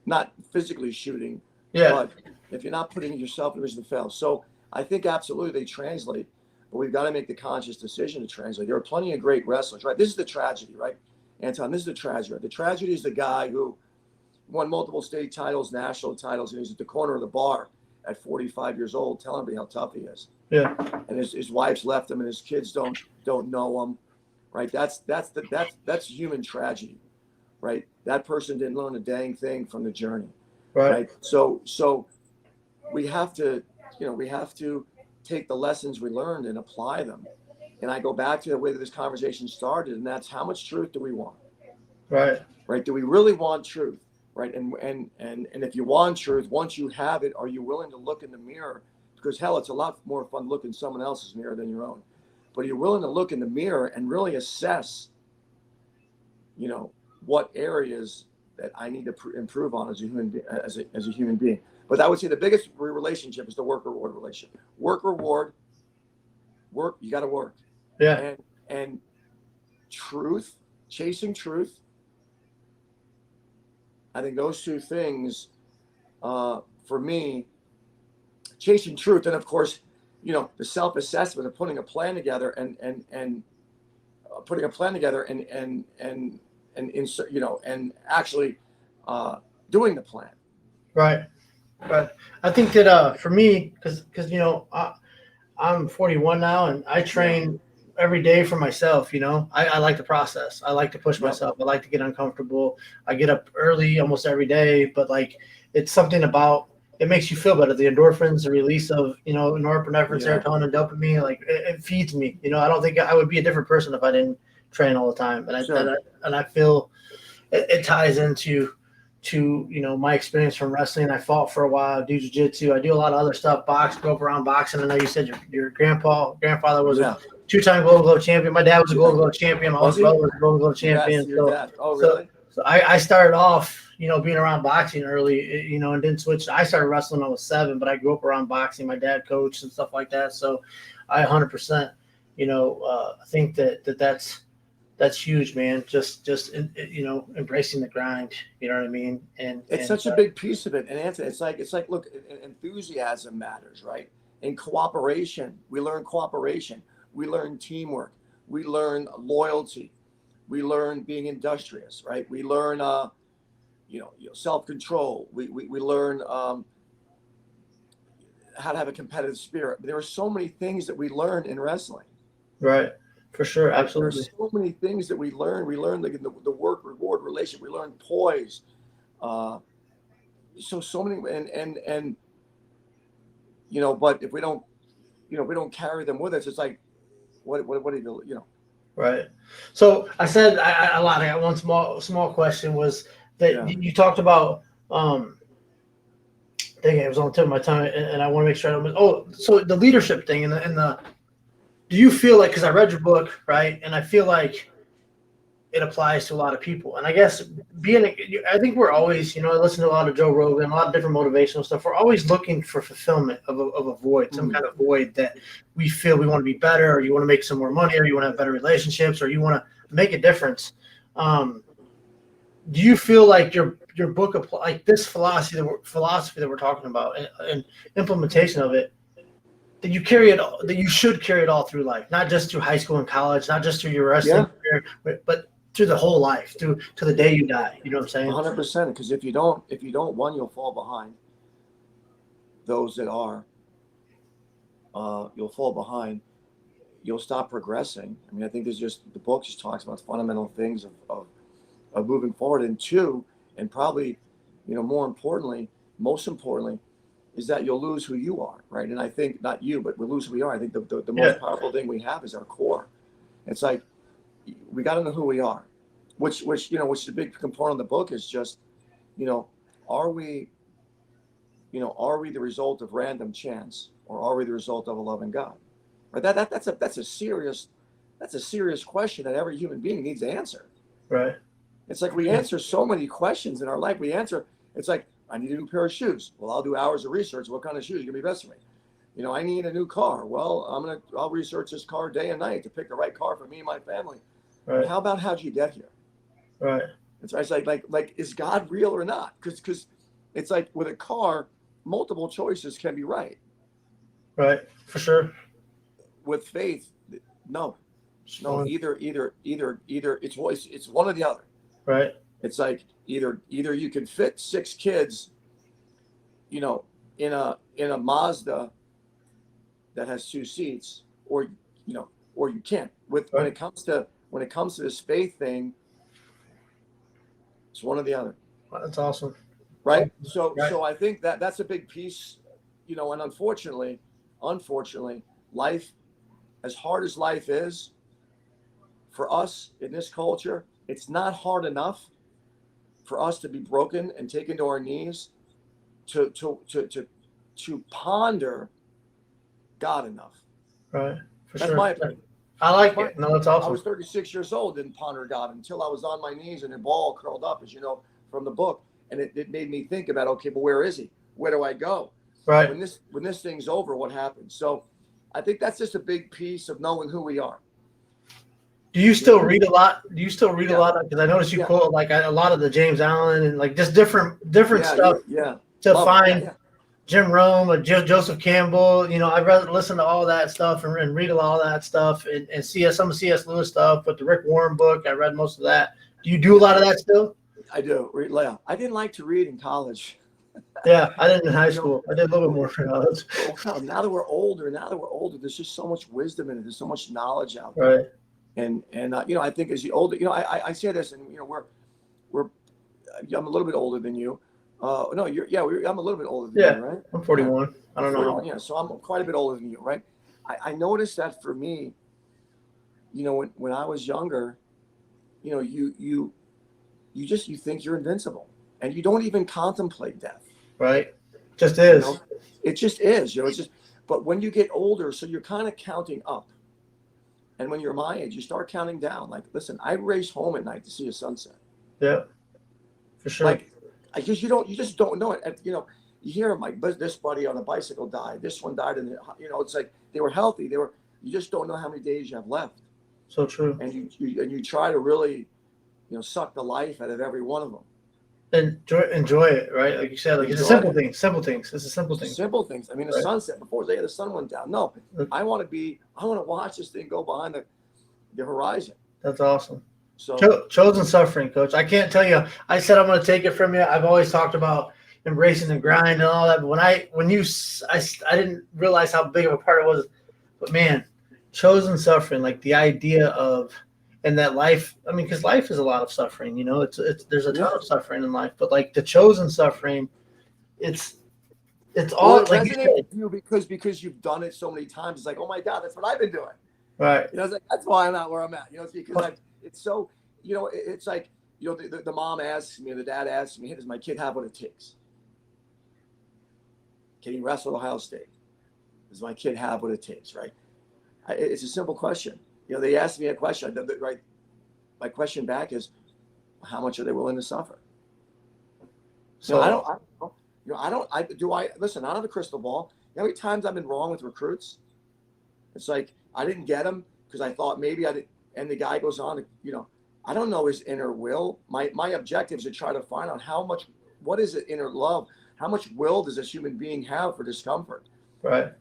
Not physically shooting, but if you're not putting yourself in a position to fail. So I think absolutely they translate, but we've got to make the conscious decision to translate. There are plenty of great wrestlers, right? This is the tragedy, right, Anton? This is the tragedy. The tragedy is the guy who, won multiple state titles, national titles, and he's at the corner of the bar at 45 years old, telling me how tough he is. Yeah. And his wife's left him, and his kids don't know him. Right? That's human tragedy. Right? That person didn't learn a dang thing from the journey. Right? So we have to, we have to take the lessons we learned and apply them. And I go back to the way that this conversation started, and that's how much truth do we want? Right. Right? Do we really want truth? Right? And if you want truth, once you have it, are you willing to look in the mirror? Because hell, it's a lot more fun to look in someone else's mirror than your own. But are you willing to look in the mirror and really assess, what areas that I need to improve on as a human being? But I would say the biggest relationship is the work-reward relationship. Work-reward, you got to work. Yeah. And truth, chasing truth. I think those two things, for me, chasing truth, and of course, the self-assessment of putting a plan together and insert, and actually doing the plan. Right. Right. I think that for me, because I'm 41 now, and I train every day for myself. I like the process. I like to push myself. I like to get uncomfortable. I get up early almost every day, but it's something about it makes you feel better. The endorphins, the release of norepinephrine, serotonin, dopamine, it feeds me. I don't think I would be a different person if I didn't train all the time. And I feel it ties into my experience from wrestling. I fought for a while, do jiu-jitsu. I do a lot of other stuff, grew up around boxing. I know you said your grandfather was a 2-time Golden Glove champion. My dad was a Golden Glove champion. My older brother was a Golden Glove champion. Your dad. Oh, really? So I started off, being around boxing early, and didn't switch. I started wrestling when I was 7, but I grew up around boxing. My dad coached and stuff like that. So I 100%, think that's huge, man. Just embracing the grind. You know what I mean? And it's such a big piece of it. And Anthony, it's like, look, enthusiasm matters, right? In cooperation, we learn cooperation. We learn teamwork. We learn loyalty. We learn being industrious, right? We learn, self-control. We learn how to have a competitive spirit. There are so many things that we learn in wrestling. Right. For sure. Absolutely. There's so many things that we learn. We learn the work-reward relationship. We learn poise. So many, and but if we don't, we don't carry them with us, it's like, what do you do? Right. So I said I lied. I got one small question was that you talked about. Dang it was on the tip of my tongue, and I want to make sure I don't. So the leadership thing and the. Do you feel like, because I read your book, right, and I feel like it applies to a lot of people, and I guess I think we're always, I listen to a lot of Joe Rogan, a lot of different motivational stuff. We're always looking for fulfillment of a void, some kind of void that we feel we want to be better, or you want to make some more money, or you want to have better relationships, or you want to make a difference. Do you feel like your book, like this philosophy that we're talking about and implementation of it, that you carry it, that you should carry it all through life, not just through high school and college, not just through your wrestling career, but through the whole life, to the day you die. You know what I'm saying? 100%. Because if you don't, one, you'll fall behind. Those that are, you'll fall behind. You'll stop progressing. I mean, I think the book just talks about fundamental things of moving forward. And 2, and probably, most importantly, is that you'll lose who you are, right? And I think not you, but we lose who we are. I think the most powerful thing we have is our core. It's like we got to know who we are, which the big component of the book is just, are we the result of random chance, or are we the result of a loving God? Right? That's a serious question that every human being needs to answer. Right. It's like we answer so many questions in our life. It's like, I need a new pair of shoes. Well, I'll do hours of research. What kind of shoes are gonna be best for me? I need a new car. Well, I'll research this car day and night to pick the right car for me and my family. Right. How about how'd you get here? Right. It's like is God real or not? Because it's like with a car, multiple choices can be right. Right. For sure. With faith, no, either. It's one or the other. Right. It's like either you can fit 6 kids, you know, in a Mazda that has 2 seats, or or you can't. When it comes to this faith thing, it's one or the other. That's awesome. Right. So Right. I think that's a big piece, and unfortunately, life, as hard as life is for us in this culture, it's not hard enough for us to be broken and taken to our knees to ponder God enough. Right. For That's sure. my opinion. I like it. No, that's awesome. I was 36 years old, didn't ponder God until I was on my knees and a ball curled up, as you know, from the book. And it made me think about, okay, but where is he? Where do I go? Right. When this thing's over, what happens? So I think that's just a big piece of knowing who we are. Do you still read a lot? Do you still read a lot? Because I noticed you quote like a lot of the James Allen and like just different stuff to find Jim Rome or Joseph Campbell. I've listened to all that stuff and read all that stuff and see some of C.S. Lewis stuff. But the Rick Warren book, I read most of that. Do you do a lot of that still? I do. I didn't like to read in college. Yeah, I didn't in high school. I did a little bit more for college. Now that we're older, there's just so much wisdom in it. There's so much knowledge out there. Right. And I think as you older, I say this, and I'm a little bit older than you. No, I'm a little bit older than you, right? I'm 41. I don't know. Yeah, so I'm quite a bit older than you, right? I noticed that for me, when I was younger, you think you're invincible, and you don't even contemplate death. Right. Just is. It just is. It's just. But when you get older, so you're kind of counting up. And when you're my age, you start counting down. Like, listen, I race home at night to see a sunset. Yeah, for sure. Like, you just don't know it. And, you hear this buddy on a bicycle died. This one died, and it's like they were healthy. You just don't know how many days you have left. So true. And you try to really, suck the life out of every one of them. Enjoy it, right? Like you said, like it's a simple thing. Simple things. It's a simple thing. Simple things. I mean, the sunset before the sun went down. No, I want to watch this thing go behind the horizon. That's awesome. So chosen suffering, Coach. I can't tell you. I said I'm going to take it from you. I've always talked about embracing the grind and all that. But I didn't realize how big of a part it was. But man, chosen suffering, like the idea of. And that life, I mean, because life is a lot of suffering, there's a ton of suffering in life, but like the chosen suffering, it's all like you said, because you've done it so many times. It's like, oh my God, that's what I've been doing. Right. It's like, that's why I'm not where I'm at. It's because it's so, it's like, the mom asks me, the dad asks me, hey, does my kid have what it takes? Can he wrestle at Ohio State? Does my kid have what it takes? Right. It's a simple question. They asked me a question, right? My question back is, how much are they willing to suffer? So I don't, listen, I don't have a crystal ball. How many times I've been wrong with recruits? It's like, I didn't get them because I thought maybe I did. And the guy goes on, I don't know his inner will. My objective is to try to find out what is the inner love? How much will does this human being have for discomfort? Right.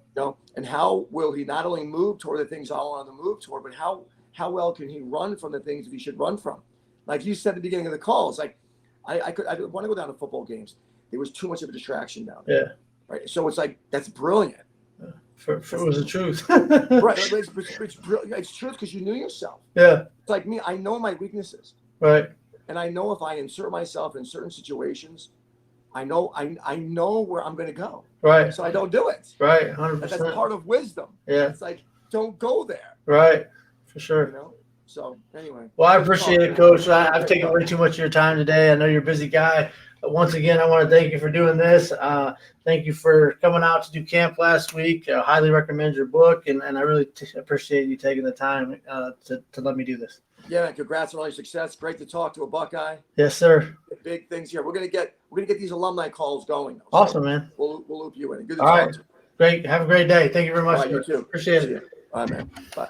And how will he not only move toward the things I want him to move toward, but how well can he run from the things that he should run from? Like you said at the beginning of the call, it's like I want to go down to football games. There was too much of a distraction down there. Yeah. Right. So it's like, that's brilliant. It was the truth. Right. It's brilliant. It's truth because you knew yourself. Yeah. It's like me. I know my weaknesses. Right. And I know if I insert myself in certain situations, I know where I'm going to go. Right. So I don't do it. Right. 100%. That's part of wisdom. Yeah. It's like, don't go there. Right. For sure. So anyway. Well, I appreciate it, Coach. I've taken way too much of your time today. I know you're a busy guy. But once again, I want to thank you for doing this. Thank you for coming out to do camp last week. I highly recommend your book, and I really appreciate you taking the time to let me do this. Yeah, man, congrats on all your success. Great to talk to a Buckeye. Yes, sir. Big things here. We're gonna get these alumni calls going. Awesome, man. We'll loop you in. Good to all talk right. to you. Great. Have a great day. Thank you very much. All right, you too. Appreciate it. All right, man. Bye.